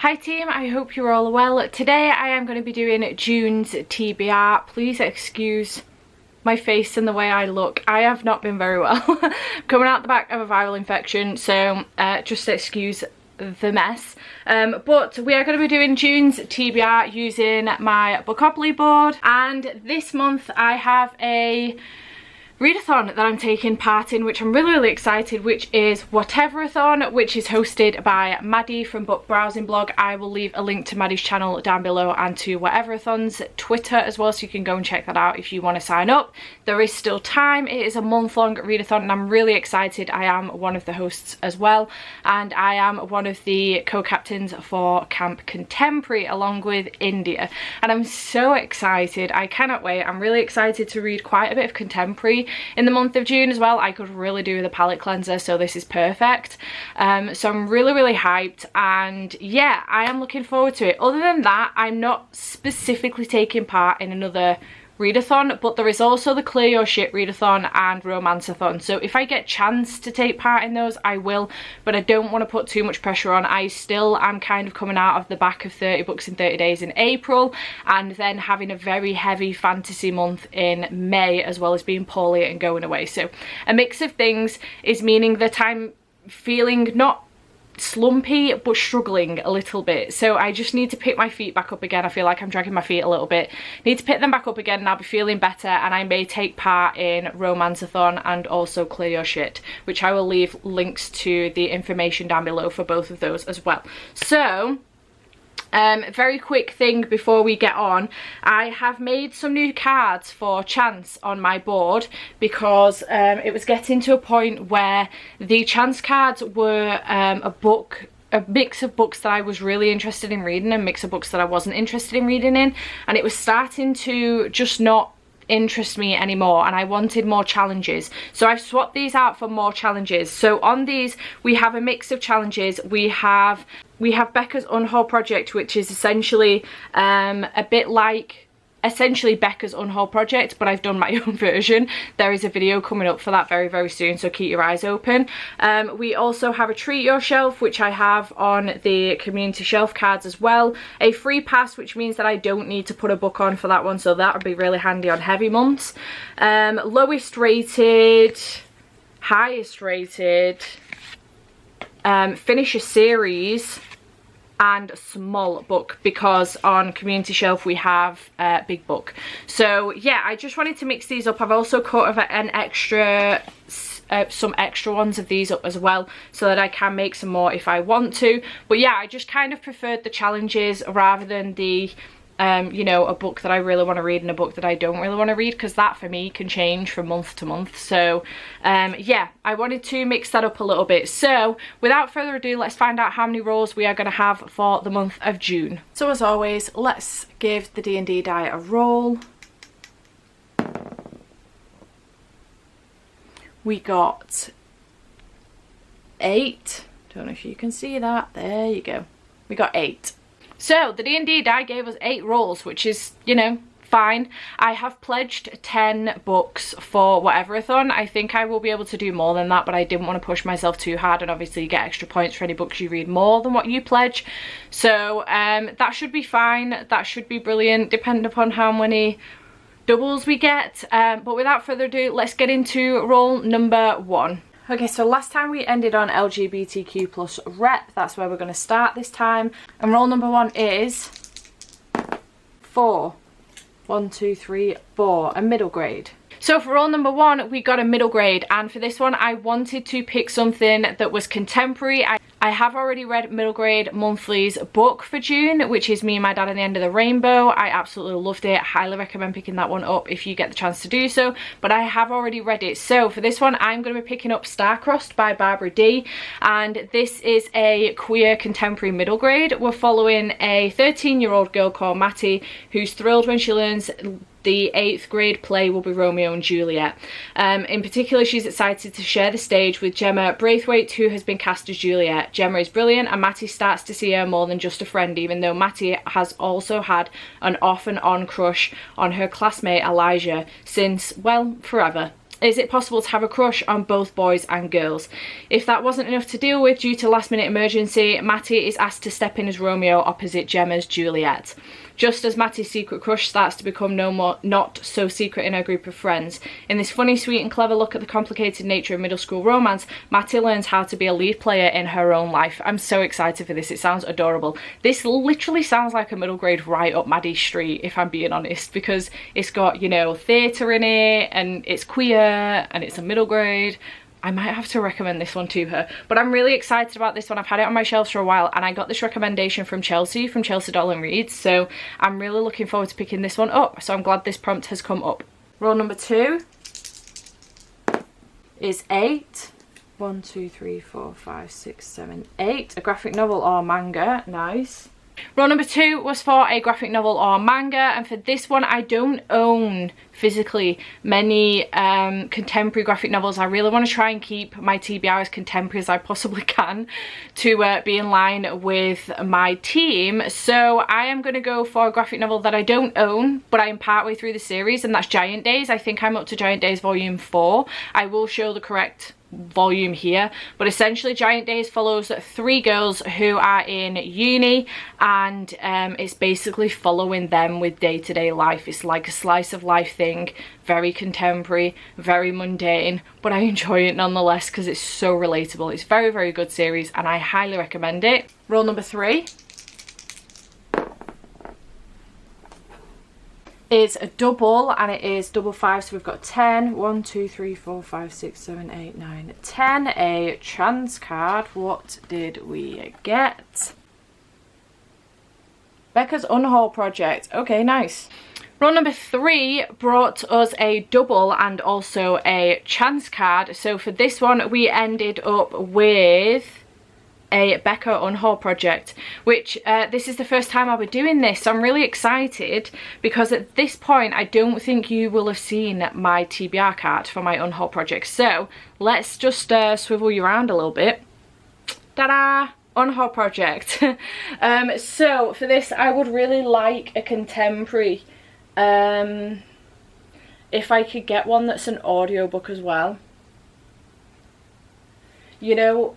Hi team, I hope you're all well. Today I am going to be doing June's TBR. Please excuse my face and the way I look. I have not been very well. Coming out the back of a viral infection, so just excuse the mess. But we are going to be doing June's TBR using my Bookopoly board, and this month I have a readathon that I'm taking part in, which I'm really excited, which is Whateverthon, which is hosted by Maddie from Book Browsing Blog. I will leave a link to Maddie's channel down below and to Whateverthon's Twitter as well, so you can go and check that out if you want to sign up. There is still time. It is a month-long readathon and I'm really excited. I am one of the hosts as well, and I am one of the co-captains for Camp Contemporary along with India, and I'm so excited. I cannot wait. I'm really excited to read quite a bit of contemporary in the month of June as well. I could really do with a palette cleanser, so this is perfect. So I'm really hyped, and yeah, I am looking forward to it. Other than that, I'm not specifically taking part in another readathon, but there is also the Clear Your Shit readathon and Romanceathon, so if I get chance to take part in those I will, but I don't want to put too much pressure on. I still am kind of coming out of the back of 30 books in 30 days in April, and then having a very heavy fantasy month in May, as well as being poorly and going away, so a mix of things is meaning that I'm feeling not slumpy but struggling a little bit, so I just need to pick my feet back up again. I feel like I'm dragging my feet a little bit. Need to pick them back up again and I'll be feeling better, and I may take part in Romanceathon and also Clear Your Shit, which I will leave links to the information down below for both of those as well. So very quick thing before we get on, I have made some new cards for chance on my board, because it was getting to a point where the chance cards were a mix of books that I was really interested in reading and a mix of books that I wasn't interested in reading in, and it was starting to just not interest me anymore, and I wanted more challenges, so I've swapped these out for more challenges. So on these we have a mix of challenges. We have Becca's Unhaul Project, which is essentially a bit like Becca's Unhaul Project, but I've done my own version. There is a video coming up for that very soon, so keep your eyes open. We also have a Treat Your Shelf, which I have on the community shelf cards as well. A free pass, which means that I don't need to put a book on for that one, so that would be really handy on heavy months. Lowest rated, highest rated, finish a series, and small book, because on community shelf we have big book. So yeah, I just wanted to mix these up. I've also cut an extra some extra ones of these up as well, so that I can make some more if I want to. But yeah, I just kind of preferred the challenges rather than the you know, a book that I really want to read and a book that I don't really want to read, because that for me can change from month to month. So yeah, I wanted to mix that up a little bit. So without further ado, let's find out how many rolls we are going to have for the month of June. So as always, let's give the D&D die a roll. We got 8. Don't know if you can see that. There you go. We got 8. So the D&D die gave us 8 rolls, which is, you know, fine. I have pledged 10 books for Whateverthon. I think I will be able to do more than that, but I didn't want to push myself too hard, and obviously you get extra points for any books you read more than what you pledge. So that should be fine. That should be brilliant, depending upon how many doubles we get. But without further ado, let's get into roll number 1. Okay, so last time we ended on LGBTQ plus rep. That's where we're going to start this time. And roll number 1 is 4. 1, 2, 3, 4. A middle grade. So for roll number 1, we got a middle grade, and for this one I wanted to pick something that was contemporary. I have already read middle grade monthly's book for June, which is Me and My Dad and the End of the Rainbow. I absolutely loved it. Highly recommend picking that one up if you get the chance to do so, but I have already read it. So for this one I'm going to be picking up Star-Crossed by Barbara D, and this is a queer contemporary middle grade. We're following a 13-year-old girl called Matty, who's thrilled when she learns the 8th grade play will be Romeo and Juliet. In particular, she's excited to share the stage with Gemma Braithwaite, who has been cast as Juliet. Gemma is brilliant, and Matty starts to see her more than just a friend, even though Matty has also had an off and on crush on her classmate Elijah since, well, forever. Is it possible to have a crush on both boys and girls? If that wasn't enough to deal with due to last minute emergency, Matty is asked to step in as Romeo opposite Gemma's Juliet. Just as Matty's secret crush starts to become not so secret in her group of friends. In this funny, sweet and clever look at the complicated nature of middle school romance, Matty learns how to be a lead player in her own life. I'm so excited for this, it sounds adorable. This literally sounds like a middle grade right up Maddie's street, if I'm being honest, because it's got, you know, theatre in it, and it's queer, and it's a middle grade. I might have to recommend this one to her, but I'm really excited about this one. I've had it on my shelves for a while, and I got this recommendation from Chelsea Doll and Reads, so I'm really looking forward to picking this one up. So I'm glad this prompt has come up. Roll number 2 is 8. 1, 2, 3, 4, 5, 6, 7, 8. A graphic novel or manga. Nice. Roll number 2 was for a graphic novel or manga, and for this one I don't own physically many contemporary graphic novels. I really want to try and keep my TBR as contemporary as I possibly can to be in line with my team. So I am going to go for a graphic novel that I don't own, but I am partway through the series, and that's Giant Days. I think I'm up to Giant Days volume 4. I will show the correct volume here, but essentially Giant Days follows 3 girls who are in uni, and it's basically following them with day-to-day life. It's like a slice of life thing, very contemporary, very mundane, but I enjoy it nonetheless because it's so relatable. It's very, very good series, and I highly recommend it. Roll number 3 is a double, and it is double 5, so we've got 10. 1, 2, 3, 4, 5, 6, 7, 8, 9, 10. A chance card. What did we get? Becca's Unhaul Project. Okay, nice. Roll number 3 brought us a double and also a chance card. So for this one we ended up with a Becca Unhaul Project, which this is the first time I'll be doing this, so I'm really excited because at this point I don't think you will have seen my TBR card for my Unhaul Project. So let's just swivel you around a little bit. Ta-da! Unhaul Project. So for this I would really like a contemporary, if I could get one that's an audiobook as well. You know,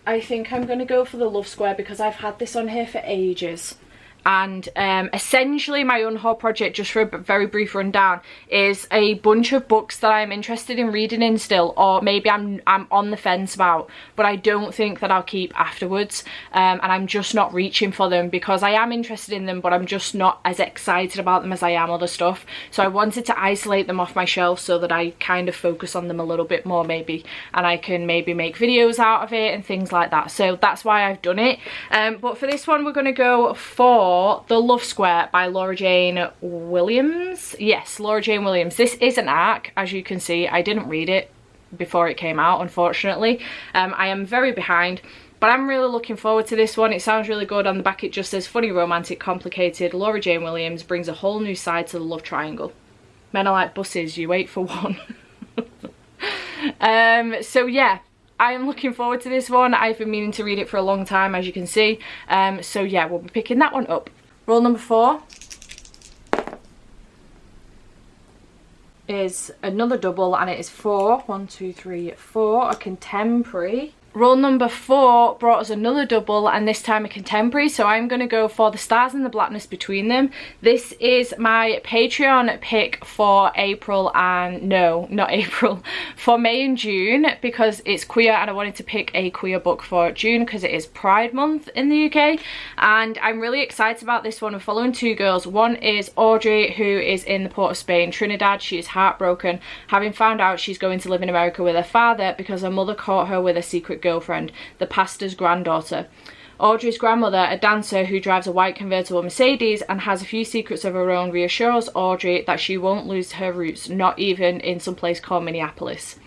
I think I'm going to go for the Love Square because I've had this on here for ages. And essentially my Unhaul Project, just for a very brief rundown, is a bunch of books that I'm interested in reading in still, or maybe I'm on the fence about, but I don't think that I'll keep afterwards, and I'm just not reaching for them because I am interested in them, but I'm just not as excited about them as I am other stuff. So I wanted to isolate them off my shelf so that I kind of focus on them a little bit more maybe, and I can maybe make videos out of it and things like that. So that's why I've done it. But for this one we're going to go for The Love Square by Laura Jane Williams. Yes, Laura Jane Williams. This is an ARC, as you can see. I didn't read it before it came out, unfortunately. I am very behind, but I'm really looking forward to this one. It sounds really good. On the back it just says, funny, romantic, complicated. Laura Jane Williams brings a whole new side to the love triangle. Men are like buses, you wait for one. So yeah, I am looking forward to this one. I've been meaning to read it for a long time, as you can see. So yeah, we'll be picking that one up. Roll number 4 is another double, and it is 4. 1, 2, 3, 4. A contemporary. Roll number 4 brought us another double, and this time a contemporary, so I'm going to go for The Stars and the Blackness Between Them. This is my Patreon pick for April and, no, not April, for May and June, because it's queer and I wanted to pick a queer book for June because it is Pride Month in the UK, and I'm really excited about this one. We're following 2 girls. One is Audrey, who is in the port of Spain, Trinidad. She is heartbroken, having found out she's going to live in America with her father because her mother caught her with a secret girlfriend, the pastor's granddaughter. Audrey's grandmother, a dancer who drives a white convertible Mercedes and has a few secrets of her own, reassures Audrey that she won't lose her roots, not even in some place called Minneapolis.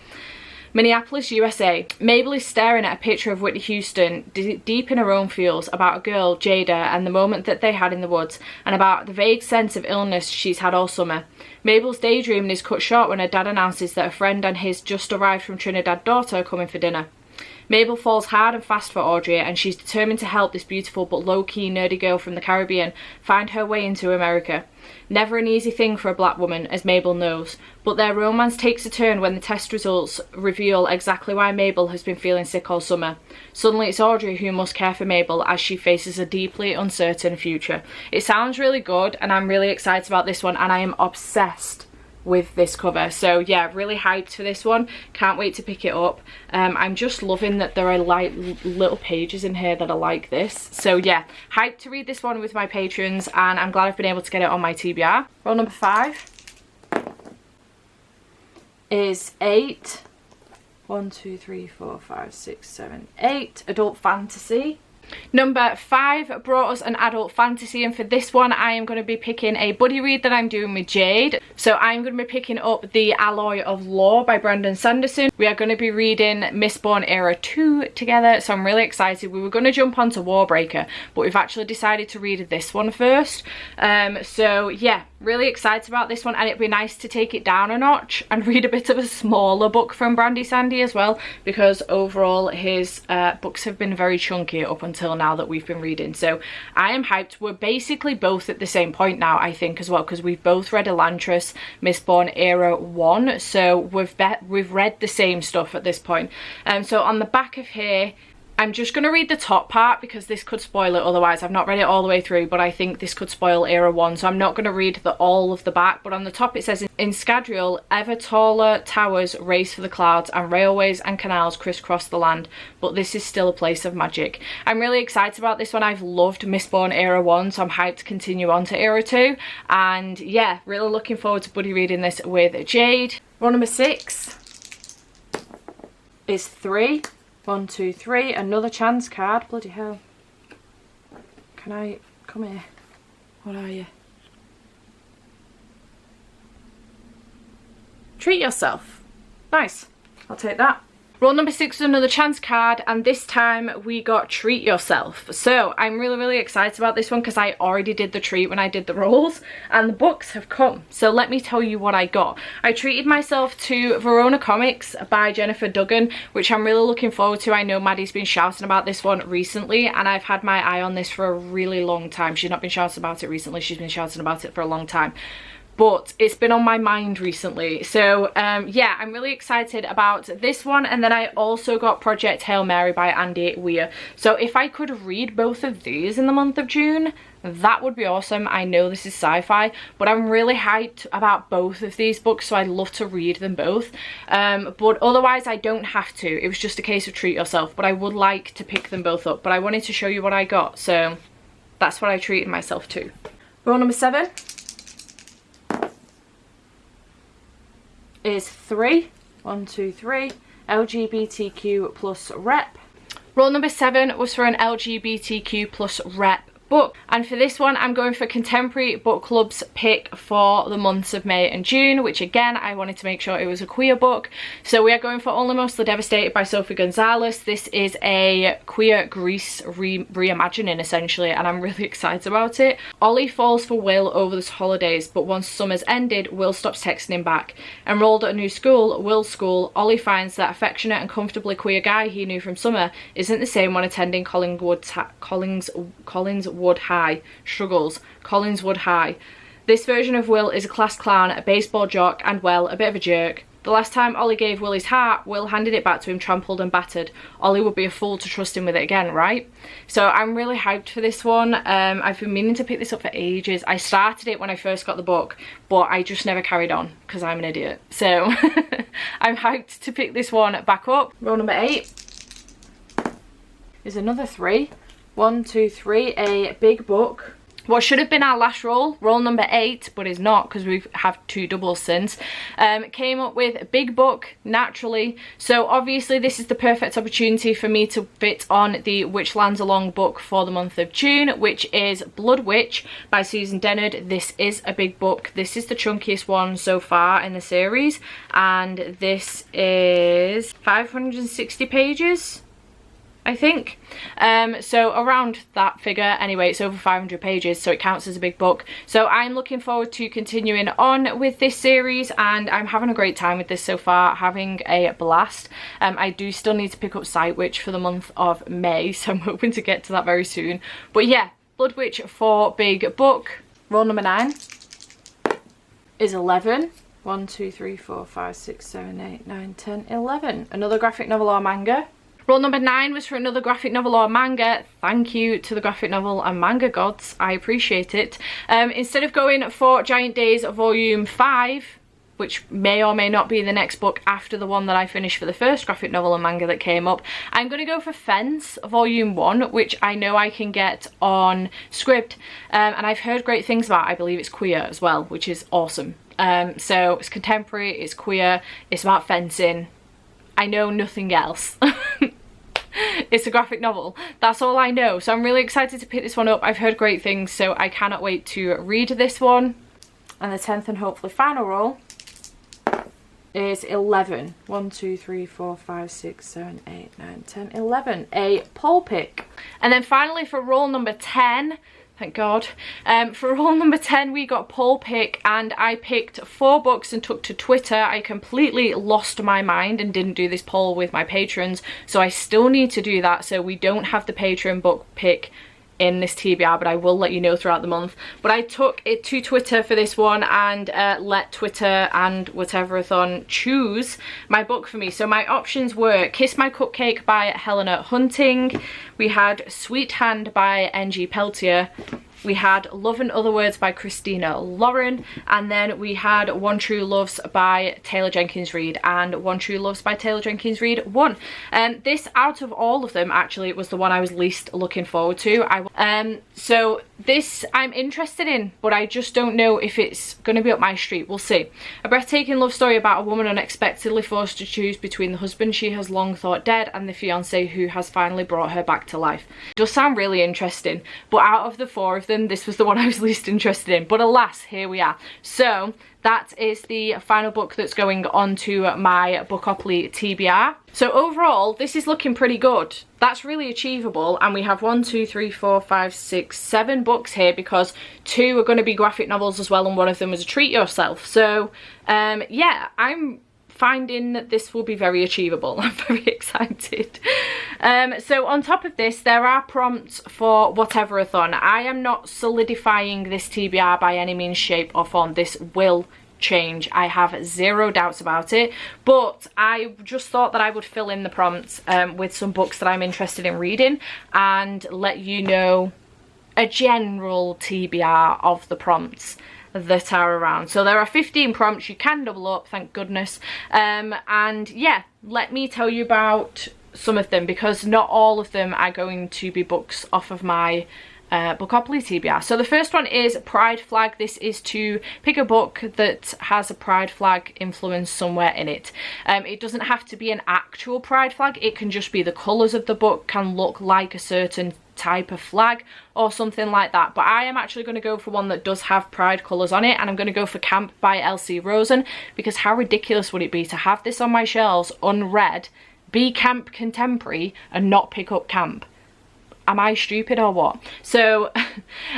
Minneapolis, USA. Mabel is staring at a picture of Whitney Houston, deep in her own feels about a girl, Jada, and the moment that they had in the woods, and about the vague sense of illness she's had all summer. Mabel's daydreaming is cut short when her dad announces that a friend and his just arrived from Trinidad daughter are coming for dinner. Mabel falls hard and fast for Audrey, and she's determined to help this beautiful but low-key nerdy girl from the Caribbean find her way into America. Never an easy thing for a black woman, as Mabel knows, but their romance takes a turn when the test results reveal exactly why Mabel has been feeling sick all summer. Suddenly it's Audrey who must care for Mabel as she faces a deeply uncertain future. It sounds really good, and I'm really excited about this one, and I am obsessed with this cover. So yeah, really hyped for this one. Can't wait to pick it up. I'm just loving that there are like little pages in here that are like this. So yeah, hyped to read this one with my patrons, and I'm glad I've been able to get it on my TBR. Roll number 5 is 8. 1, 2, 3, 4, 5, 6, 7, 8. Adult fantasy. Number 5 brought us an adult fantasy, and for this one I am going to be picking a buddy read that I'm doing with Jade. So I'm going to be picking up The Alloy of Law by Brandon Sanderson. We are going to be reading Mistborn Era 2 together, so I'm really excited. We were going to jump onto Warbreaker, but we've actually decided to read this one first. So yeah, really excited about this one, and it'd be nice to take it down a notch and read a bit of a smaller book from Brandy Sandy as well, because overall his books have been very chunky up until now that we've been reading. So I am hyped. We're basically both at the same point now, I think, as well, because we've both read Elantris Mistborn Era 1, so we've read the same stuff at this point. So on the back of here, I'm just going to read the top part because this could spoil it otherwise. I've not read it all the way through, but I think this could spoil Era 1, so I'm not going to read all of the back. But on the top it says, in Scadrial, ever taller towers race for the clouds and railways and canals crisscross the land, but this is still a place of magic. I'm really excited about this one. I've loved Mistborn Era 1, so I'm hyped to continue on to Era 2. And yeah, really looking forward to buddy reading this with Jade. Roll number 6 is 3. 1, 2, 3. Another chance card. Bloody hell. Can I come here? What are you? Treat yourself. Nice. I'll take that. Roll number 6 is another chance card, and this time we got Treat Yourself. So I'm really excited about this one because I already did the treat when I did the rolls, and the books have come. So let me tell you what I got. I treated myself to Verona Comics by Jennifer Duggan, which I'm really looking forward to. I know Maddie's been shouting about this one recently, and I've had my eye on this for a really long time. She's not been shouting about it recently, she's been shouting about it for a long time, but it's been on my mind recently. So yeah, I'm really excited about this one. And then I also got Project Hail Mary by Andy Weir. So if I could read both of these in the month of June, that would be awesome. I know this is sci-fi, but I'm really hyped about both of these books, so I'd love to read them both. But otherwise I don't have to. It was just a case of treat yourself, but I would like to pick them both up. But I wanted to show you what I got, so that's what I treated myself to. Roll number 7 is 3. 1, 2, 3. LGBTQ plus rep. Roll number 7 was for an LGBTQ plus rep book, and for this one I'm going for Contemporary Book Club's pick for the months of May and June, which again I wanted to make sure it was a queer book. So we are going for Only Mostly Devastated by Sophie Gonzalez. This is a queer Greece reimagining essentially, and I'm really excited about it. Ollie falls for Will over the holidays, but once summer's ended, Will stops texting him back. Enrolled at a new school, Will's school, Ollie finds that affectionate and comfortably queer guy he knew from summer isn't the same when attending Collingswood High. This version of Will is a class clown, a baseball jock, and, well, a bit of a jerk. The last time Ollie gave Will his heart, Will handed it back to him trampled and battered. Ollie would be a fool to trust him with it again, right? So I'm really hyped for this one. I've been meaning to pick this up for ages. I started it when I first got the book, but I just never carried on because I'm an idiot. So I'm hyped to pick this one back up. Roll number 8 is another 3. 1, 2, 3, a big book. What should have been our last roll number 8, but is not because we have 2 doubles since, came up with big book naturally. So obviously this is the perfect opportunity for me to fit on the Which Lands Along book for the month of June, which is Blood Witch by Susan Dennard. This is a big book. This is the chunkiest one so far in the series, and this is 560 pages. I think. So around that figure. Anyway, it's over 500 pages, so it counts as a big book. So I'm looking forward to continuing on with this series, and I'm having a great time with this so far, having a blast. I do still need to pick up Sight Witch for the month of May, so I'm hoping to get to that very soon. But yeah, Blood Witch for big book. Roll number 9 is 11. 1, 2, 3, 4, 5, 6, 7, 8, 9, 10, 11. Another graphic novel or manga. Roll number 9 was for another graphic novel or manga. Thank you to the graphic novel and manga gods. I appreciate it. Instead of going for Giant Days Volume 5, which may or may not be the next book after the one that I finished for the first graphic novel and manga that came up, I'm going to go for Fence Volume 1, which I know I can get on Scribd. And I've heard great things about. I believe it's queer as well, which is awesome. So it's contemporary, it's queer, it's about fencing. I know nothing else. It's a graphic novel. That's all I know. So I'm really excited to pick this one up. I've heard great things, so I cannot wait to read this one. And the 10th and hopefully final roll is 11. 1, 2, 3, 4, 5, 6, 7, 8, 9, 10, 11. A poll pick. And then finally for roll number 10, thank God. For roll number 10, we got poll pick, and I picked 4 books and took to Twitter. I completely lost my mind and didn't do this poll with my patrons, so I still need to do that. So we don't have the patron book pick in this TBR, but I will let you know throughout the month. But I took it to Twitter for this one and let Twitter and Whateverthon choose my book for me. So my options were Kiss My Cupcake by Helena Hunting, we had Sweet Hand by N.G. Peltier, we had Love and Other Words by Christina Lauren, and then we had One True Loves by Taylor Jenkins Reid, and One True Loves by Taylor Jenkins Reid won. This, out of all of them, actually, it was the one I was least looking forward to. So this I'm interested in, but I just don't know if it's going to be up my street. We'll see. A breathtaking love story about a woman unexpectedly forced to choose between the husband she has long thought dead and the fiance who has finally brought her back to life. Does sound really interesting, but out of the 4 of them, this was the one I was least interested in. But alas, here we are. So that is the final book that's going on to my Bookopoly TBR. So overall, this is looking pretty good. That's really achievable, and we have 1, 2, 3, 4, 5, 6, 7 books here, because 2 are going to be graphic novels as well, and one of them was a treat yourself. So yeah, I'm finding that this will be very achievable. I'm very excited. So on top of this, there are prompts for Whateverthon. I am not solidifying this TBR by any means, shape or form. This will change. I have 0 doubts about it, but I just thought that I would fill in the prompts with some books that I'm interested in reading and let you know a general TBR of the prompts that are around. So there are 15 prompts. You can double up, thank goodness. And yeah, let me tell you about some of them, because not all of them are going to be books off of my Bookopoly TBR. So the first one is Pride Flag. This is to pick a book that has a pride flag influence somewhere in it. It doesn't have to be an actual pride flag. It can just be the colours of the book can look like a certain type of flag or something like that. But I am actually going to go for one that does have pride colours on it, and I'm going to go for Camp by Elsie Rosen, because how ridiculous would it be to have this on my shelves unread, be camp contemporary, and not pick up camp? Am I stupid or what? So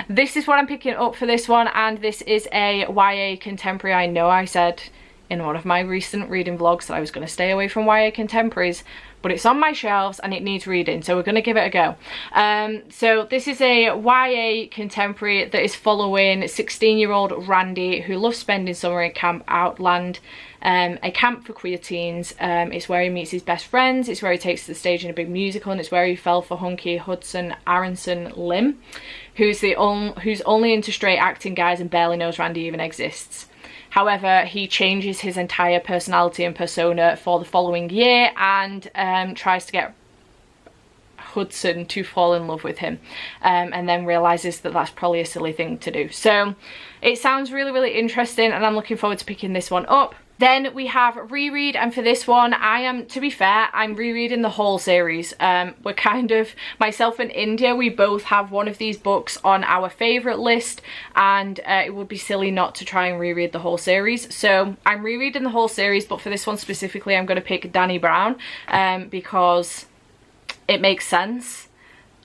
this is what I'm picking up for this one, and this is a YA contemporary. I know I said in one of my recent reading vlogs that I was going to stay away from YA contemporaries, but it's on my shelves and it needs reading, so we're going to give it a go. So this is a YA contemporary that is following 16-year-old Randy, who loves spending summer in Camp Outland, a camp for queer teens. It's where he meets his best friends, it's where he takes to the stage in a big musical, and it's where he fell for hunky Hudson Aronson Lim, who's only into straight acting guys and barely knows Randy even exists. However, he changes his entire personality and persona for the following year and tries to get Hudson to fall in love with him, and then realises that that's probably a silly thing to do. So it sounds really, really interesting, and I'm looking forward to picking this one up. Then we have reread, and for this one, to be fair, I'm rereading the whole series. We're kind of, myself and India, we both have one of these books on our favourite list, and it would be silly not to try and reread the whole series. So I'm rereading the whole series, but for this one specifically, I'm going to pick Danny Brown, because it makes sense.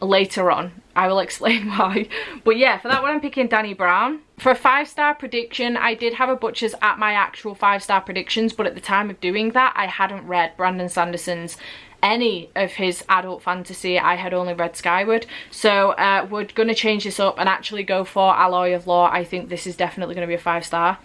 Later on I will explain why. But yeah, for that one I'm picking Danny Brown. For a 5-star prediction, I did have a butchers at my actual 5-star predictions, but at the time of doing that I hadn't read Brandon Sanderson's any of his adult fantasy. I had only read Skyward. So we're gonna change this up and actually go for Alloy of Law. I think this is definitely gonna be a 5-star.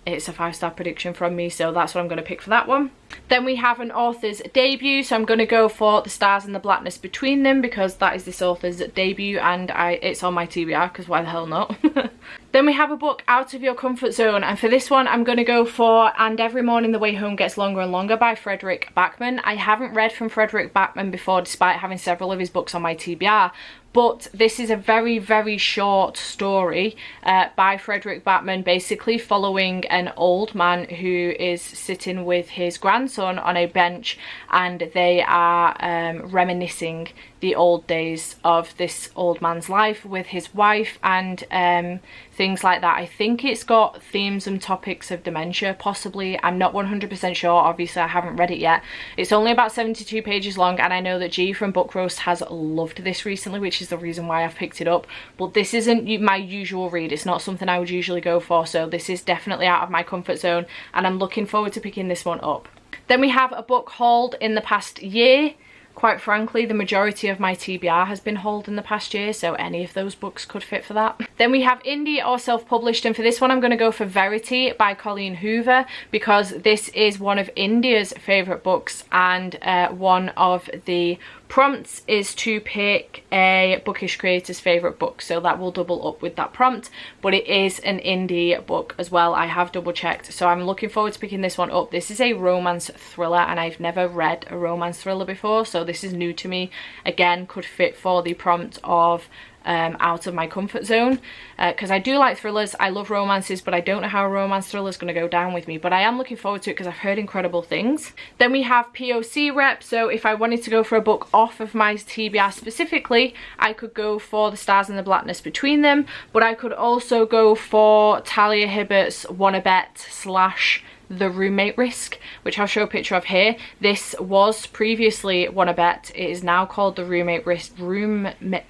It's a 5-star prediction from me, so that's what I'm going to pick for that one. Then we have an author's debut, so I'm going to go for The Stars and the Blackness Between Them, because that is this author's debut and it's on my TBR, because why the hell not? Then we have a book out of your comfort zone, and for this one I'm going to go for And Every Morning the Way Home Gets Longer and Longer by Frederick Backman. I haven't read from Frederick Backman before, despite having several of his books on my TBR. But this is a very, very short story by Frederick Backman, basically following an old man who is sitting with his grandson on a bench, and they are reminiscing the old days of this old man's life with his wife and things like that. I think it's got themes and topics of dementia, possibly. I'm not 100% sure. Obviously, I haven't read it yet. It's only about 72 pages long, and I know that G from Book Roast has loved this recently, which is the reason why I've picked it up. But this isn't my usual read. It's not something I would usually go for, so this is definitely out of my comfort zone, and I'm looking forward to picking this one up. Then we have a book hauled in the past year. Quite frankly, the majority of my TBR has been hauled in the past year, so any of those books could fit for that. Then we have indie or self-published, and for this one I'm going to go for Verity by Colleen Hoover, because this is one of India's favourite books, and one of the prompts is to pick a bookish creator's favourite book, so that will double up with that prompt. But it is an indie book as well, I have double checked, so I'm looking forward to picking this one up. This is a romance thriller, and I've never read a romance thriller before, so this is new to me. Again, could fit for the prompt of out of my comfort zone, because I do like thrillers. I love romances, but I don't know how a romance thriller is going to go down with me, but I am looking forward to it because I've heard incredible things. Then we have POC rep, so if I wanted to go for a book off of my TBR specifically, I could go for The Stars and the Blackness Between Them, but I could also go for Talia Hibbert's Wanna Bet / The Roommate Risk, which I'll show a picture of here. This was previously Wanna Bet. It is now called The Roommate Risk. Roommate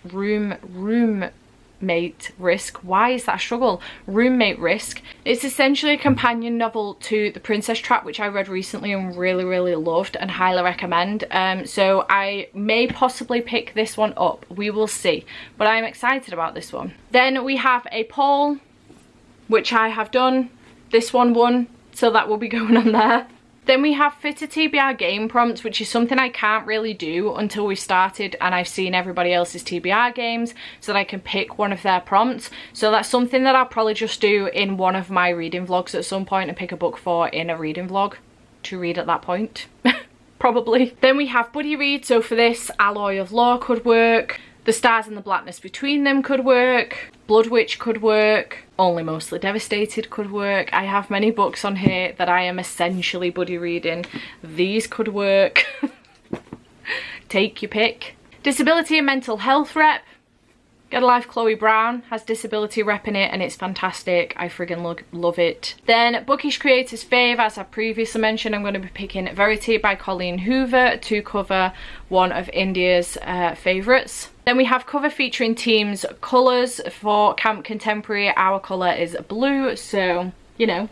Risk. Why is that a struggle? Roommate Risk. It's essentially a companion novel to The Princess Trap, which I read recently and really, really loved and highly recommend. So I may possibly pick this one up. We will see. But I'm excited about this one. Then we have a poll, which I have done. This one won, so that will be going on there. Then we have fit a TBR game prompts, which is something I can't really do until we started and I've seen everybody else's TBR games, so that I can pick one of their prompts. So that's something that I'll probably just do in one of my reading vlogs at some point and pick a book for in a reading vlog to read at that point. Probably. Then we have buddy read, so for this, Alloy of Law could work. The Stars and the Blackness Between Them could work. Blood Witch could work. Only Mostly Devastated could work. I have many books on here that I am essentially buddy reading. These could work. Take your pick. Disability and Mental Health rep. Get a Life Chloe Brown has disability rep in it and it's fantastic. I friggin' love it. Then Bookish Creators Fave, as I previously mentioned, I'm going to be picking Verity by Colleen Hoover to cover one of India's favourites. Then we have cover featuring teams' colours. For Camp Contemporary, our colour is blue, so, you know,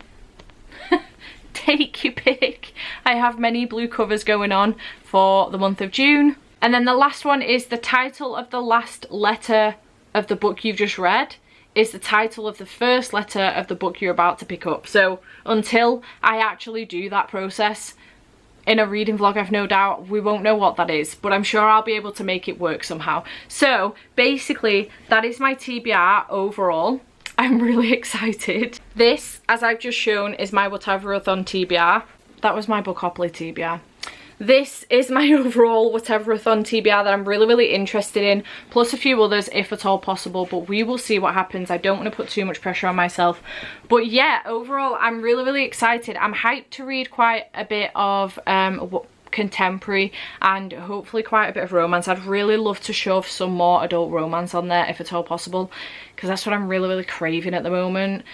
take your pick. I have many blue covers going on for the month of June. And then the last one is the title of the last letter of the book you've just read is the title of the first letter of the book you're about to pick up. So until I actually do that process in a reading vlog, I've no doubt we won't know what that is, but I'm sure I'll be able to make it work somehow. So basically that is my TBR overall. I'm really excited. This, as I've just shown, is my Whateverthon TBR. That was my Bookopoly TBR. This is my overall Whateverthon TBR that I'm really, really interested in, plus a few others if at all possible, but we will see what happens. I don't want to put too much pressure on myself. But yeah, overall, I'm really, really excited. I'm hyped to read quite a bit of contemporary, and hopefully quite a bit of romance. I'd really love to shove some more adult romance on there if at all possible, because that's what I'm really craving at the moment.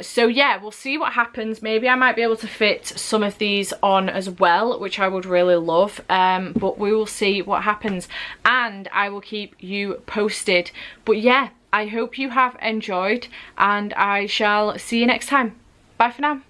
So yeah, we'll see what happens. Maybe I might be able to fit some of these on as well, which I would really love, but we will see what happens, and I will keep you posted. But yeah, I hope you have enjoyed, and I shall see you next time. Bye for now.